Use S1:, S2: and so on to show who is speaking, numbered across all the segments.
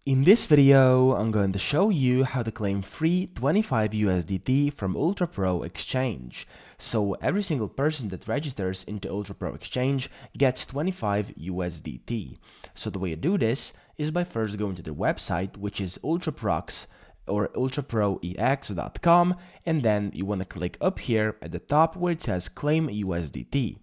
S1: In this video, I'm going to show you how to claim free 25 USDT from Ultrapro exchange. So every single person that registers into Ultrapro exchange gets 25 USDT. So the way you do this is by first going to the website, which is ultraprox or ultraproex.com, and then you want to click up here at the top where it says claim USDT.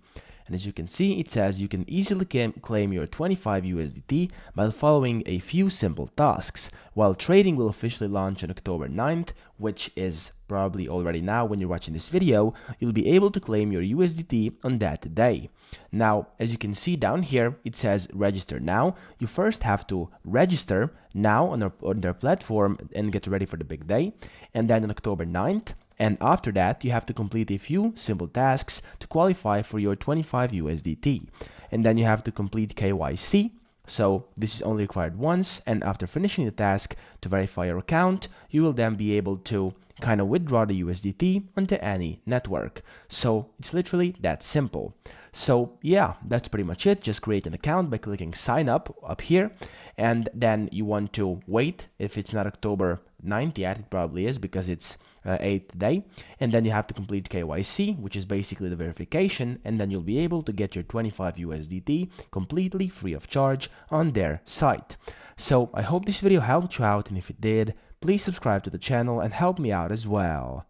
S1: And as you can see, it says you can easily claim your 25 USDT by following a few simple tasks, while trading will officially launch on October 9th, which is probably already now when you're watching this video. You'll be able to claim your USDT on that day. Now, as you can see down here, it says register now. You first have to register now on their platform and get ready for the big day. And then on October 9th, and after that, you have to complete a few simple tasks to qualify for your 25 USDT. And then you have to complete KYC. So this is only required once. And after finishing the task to verify your account, you will then be able to kind of withdraw the USDT onto any network. So it's literally that simple. So yeah, that's pretty much it. Just create an account by clicking sign up here. And then you want to wait. If it's not October 9th yet, it probably is because it's 8th day, and then you have to complete KYC, which is basically the verification, and then you'll be able to get your 25 USDT completely free of charge on their site. So I hope this video helped you out, and if it did, please subscribe to the channel and help me out as well.